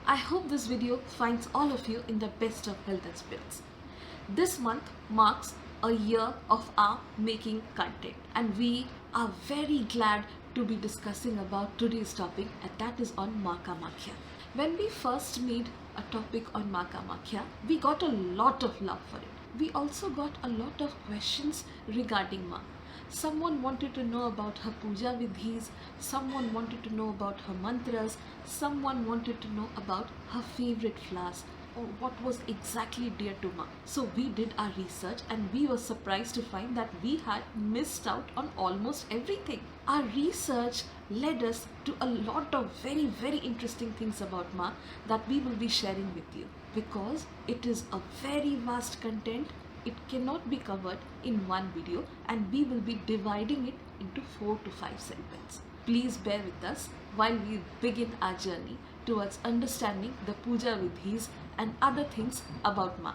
I hope this video finds all of you in the best of health and spirits. This month marks a year of our making content, and we are very glad to be discussing about today's topic, and that is on Maa Kamakhya. When we first made a topic on Maa Kamakhya, we got a lot of love for it. We also got a lot of questions regarding Maa. Someone wanted to know about her puja vidhis, someone wanted to know about her mantras, someone wanted to know about her favorite flowers or what was exactly dear to Maa. So we did our research and we were surprised to find that we had missed out on almost everything. Our research led us to a lot of very interesting things about Maa that we will be sharing with you, because it is a very vast content. It cannot be covered in one video and we will be dividing it into 4 to 5 segments. Please bear with us while we begin our journey towards understanding the puja vidhis and other things about Maa.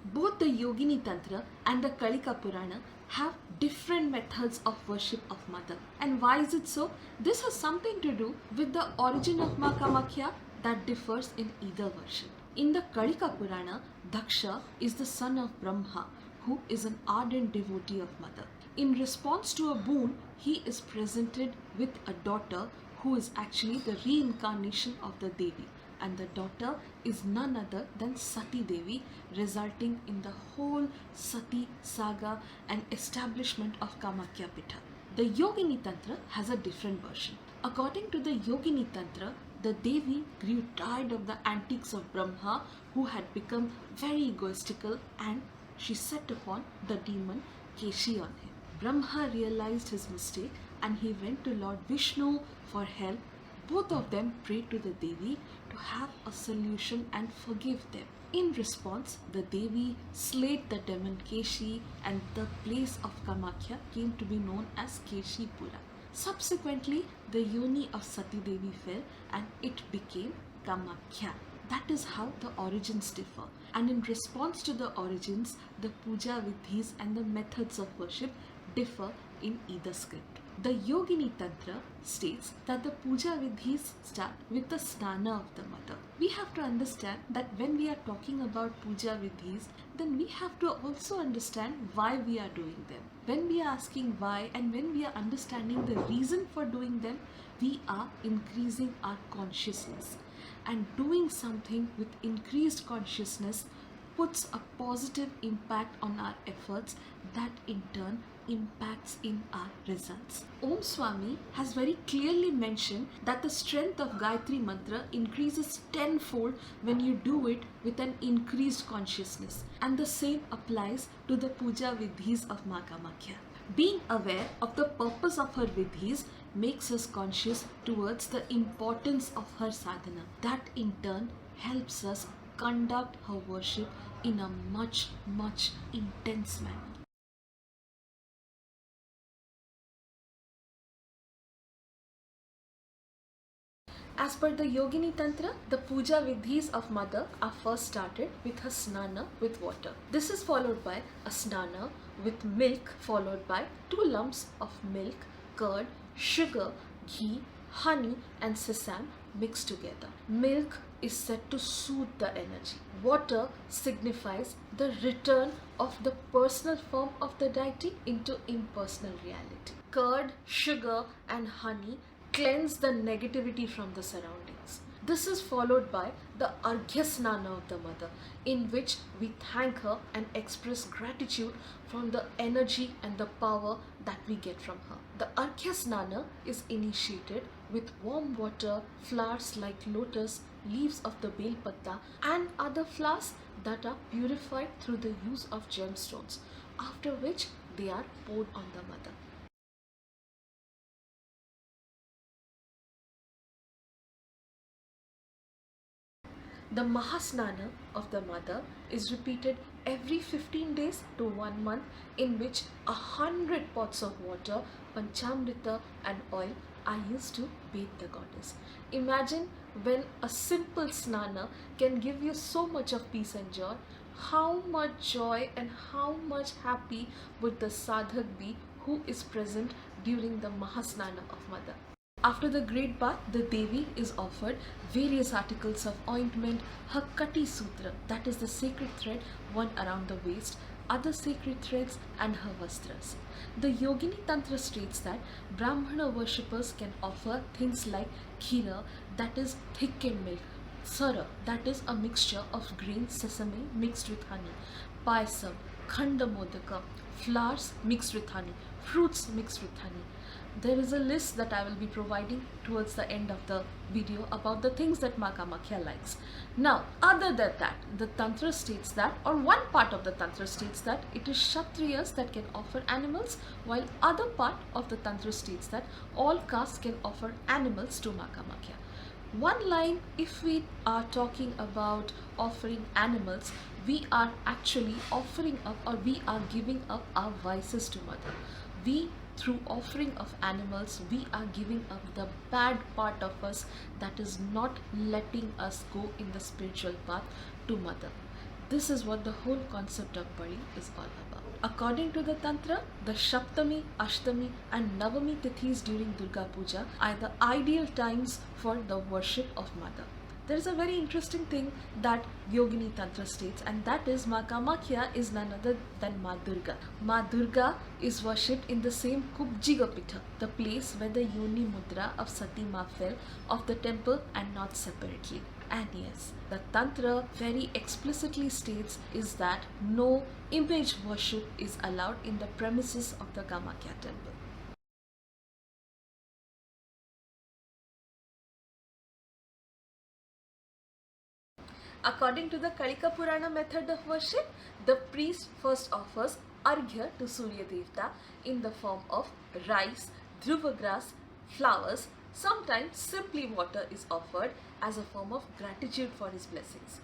Both the Yogini Tantra and the Kalika Purana have different methods of worship of Mother. And why is it so? This has something to do with the origin of Maa Kamakhya that differs in either version. In the Kalika Purana, Daksha is the son of Brahma, who is an ardent devotee of Mother. In response to a boon, he is presented with a daughter who is actually the reincarnation of the Devi, and the daughter is none other than Sati Devi, resulting in the whole Sati saga and establishment of Kamakhya Pitha. The Yogini Tantra has a different version. According to the Yogini Tantra, the Devi grew tired of the antics of Brahma, who had become very egoistical, and she set upon the demon Keshi on him. Brahma realized his mistake and he went to Lord Vishnu for help. Both of them prayed to the Devi to have a solution and forgive them. In response, the Devi slayed the demon Keshi and the place of Kamakhya came to be known as Keshipura. Subsequently, the yoni of Sati Devi fell and it became Kamakhya. That is how the origins differ. And in response to the origins, the puja vidhis and the methods of worship differ in either script. The Yogini Tantra states that the puja vidhis start with the snana of the Mother. We have to understand that when we are talking about puja vidhis, then we have to also understand why we are doing them. When we are asking why and when we are understanding the reason for doing them, we are increasing our consciousness. And doing something with increased consciousness puts a positive impact on our efforts that in turn impacts in our results. Om Swami has very clearly mentioned that the strength of Gayatri Mantra increases tenfold when you do it with an increased consciousness, and the same applies to the puja vidhis of Maa Kamakhya. Being aware of the purpose of her vidhis makes us conscious towards the importance of her sadhana. That in turn helps us conduct her worship in a much intense manner. As per the Yogini Tantra, the puja vidhis of Mother are first started with her snana with water. This is followed by a snana with milk, followed by 2 lumps of milk, curd, sugar, ghee, honey and sesame mixed together. Milk is said to soothe the energy. Water signifies the return of the personal form of the deity into impersonal reality. Curd, sugar and honey cleanse the negativity from the surroundings. This is followed by the Arghya Snana of the Mother, in which we thank her and express gratitude from the energy and the power that we get from her. The Arghya Snana is initiated with warm water, flowers like lotus, leaves of the bel patta and other flowers that are purified through the use of gemstones, after which they are poured on the Mother. The Mahasnana of the Mother is repeated every 15 days to 1 month, in which 100 pots of water, panchamrita and oil are used to bathe the goddess. Imagine when a simple snana can give you so much of peace and joy. how much joy and how much happy would the sadhak be who is present during the Mahasnana of Mother. After the great bath, the Devi is offered various articles of ointment, her Kati Sutra, that is the sacred thread worn around the waist, other sacred threads, and her vastras. The Yogini Tantra states that Brahmana worshippers can offer things like khira, that is thickened milk, sara, that is a mixture of green sesame mixed with honey, payasam, khanda modaka, flowers mixed with honey, fruits mixed with honey. There is a list that I will be providing towards the end of the video about the things that Maa Kamakhya likes. Now, other than that, the Tantra states that, or one part of the Tantra states that it is Kshatriyas that can offer animals, while other part of the Tantra states that all castes can offer animals to Maa Kamakhya. One line, if we are talking about offering animals, we are actually offering up, or we are giving up our vices to Mother. We, through offering of animals, we are giving up the bad part of us that is not letting us go in the spiritual path to Mother. This is what the whole concept of Bali is all about. According to the Tantra, the Shaptami, Ashtami and Navami Tithis during Durga Puja are the ideal times for the worship of Mother. There is a very interesting thing that Yogini Tantra states, and that is Maa Kamakhya is none other than Maa Durga. Maa Durga is worshipped in the same Kubjiga Pitha, the place where the Yoni Mudra of Sati Ma fell of the temple and not separately. And yes, the Tantra very explicitly states is that no image worship is allowed in the premises of the Kamakhya temple. According to the Kalika Purana method of worship, the priest first offers arghya to Surya Devta in the form of rice, dhruva grass, flowers. Sometimes simply water is offered as a form of gratitude for his blessings.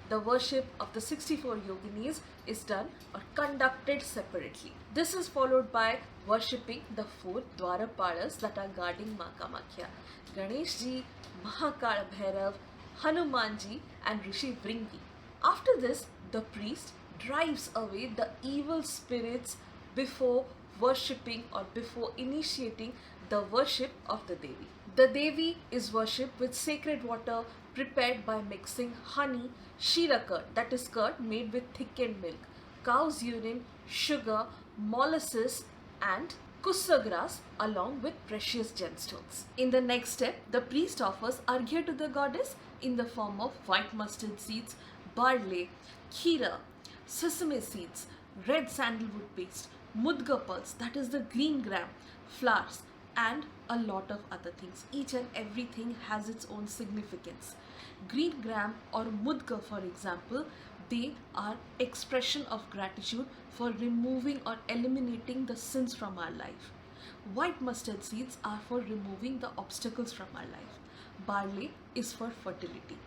The worship of the 64 yoginis is done or conducted separately. This is followed by worshipping the 4 Dwarapalas that are guarding Maa Kamakhya: Ganeshji, Mahakala Bhairav, Hanumanji and Rishi Vringi. After this, the priest drives away the evil spirits before worshipping or before initiating the worship of the Devi. The Devi is worshipped with sacred water prepared by mixing honey, shira curd, that is curd made with thickened milk, cow's urine, sugar, molasses and kussa grass along with precious gemstones. In the next step, the priest offers arghya to the goddess in the form of white mustard seeds, barley, khira, sesame seeds, red sandalwood paste, mudga pulse, that is the green gram, flowers, and a lot of other things. Each and everything has its own significance. Green gram or mudga, for example, they are expression of gratitude for removing or eliminating the sins from our life. White mustard seeds are for removing the obstacles from our life. Barley is for fertility.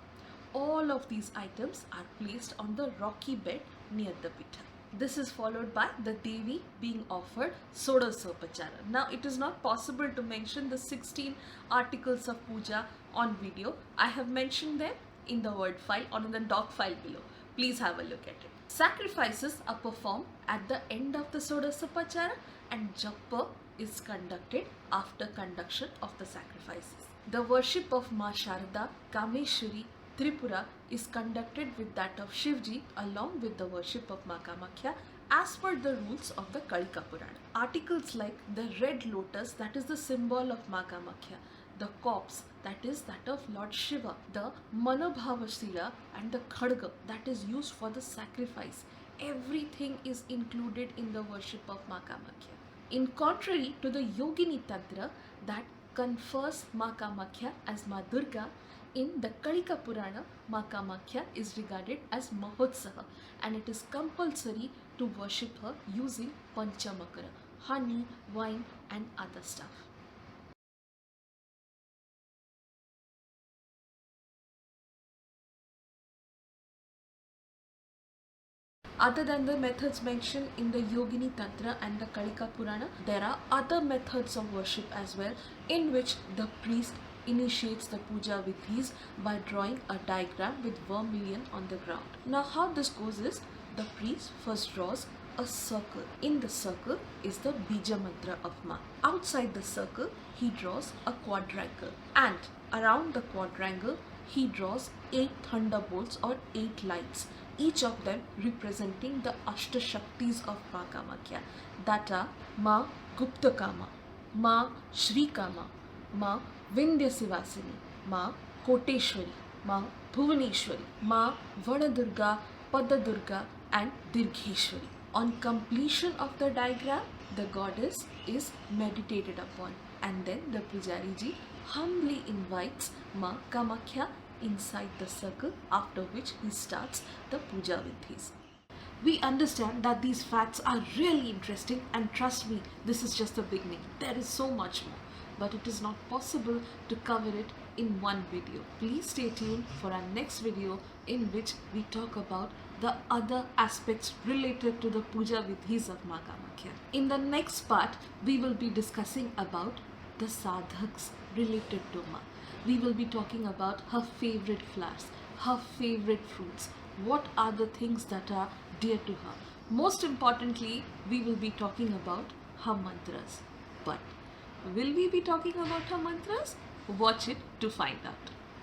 All of these items are placed on the rocky bed near the pitha. This is followed by the Devi being offered Sodasha Upachara. Now, it is not possible to mention the 16 articles of puja on video. I have mentioned them in the word file or in the doc file below. Please have a look at it. Sacrifices are performed at the end of the Sodasha Upachara and Japa is conducted after conduction of the sacrifices. The worship of Maa Sharda, Kameshwari, Tripura is conducted with that of Shivji along with the worship of Maa Kamakhya as per the rules of the Kalika Purana. Articles like the red lotus, that is the symbol of Maa Kamakhya, the corpse, that is that of Lord Shiva, the Manobhavashila and the Khadga, that is used for the sacrifice. Everything is included in the worship of Maa Kamakhya. In contrary to the Yogini Tantra that confers Maa Kamakhya as Maa Durga, in the Kalika Purana, Maa Kamakhya is regarded as Mahotsaha and it is compulsory to worship her using Panchamakara, honey, wine and other stuff. Other than the methods mentioned in the Yogini Tantra and the Kalika Purana, there are other methods of worship as well in which the priest initiates the puja vidhis by drawing a diagram with vermilion on the ground. Now how this goes is, the priest first draws a circle. In the circle is the bija mantra of Ma. Outside the circle, he draws a quadrangle, and around the quadrangle, he draws 8 thunderbolts or 8 lights, each of them representing the Ashta Shaktis of Maa Kamakhya, that are Maa Guptakama, Maa Shrikama, Maa Vindyasivasini, Maa Koteshwari, Maa Bhuvaneshwari, Maa Vanadurga, Padadurga, and Dirgheshwari. On completion of the diagram, the goddess is meditated upon, and then the Pujari ji humbly invites Maa Kamakhya inside the circle, after which he starts the puja vidhis. We understand that these facts are really interesting, and trust me, this is just the beginning. There is so much more, but it is not possible to cover it in one video. Please stay tuned for our next video, in which we talk about the other aspects related to the puja vidhis of Maa Kamakhya. In the next part, we will be discussing about the sadhaks related to Ma. We will be talking about her favorite flowers, her favorite fruits, what are the things that are dear to her. Most importantly, we will be talking about her mantras. But will we be talking about her mantras? Watch it to find out.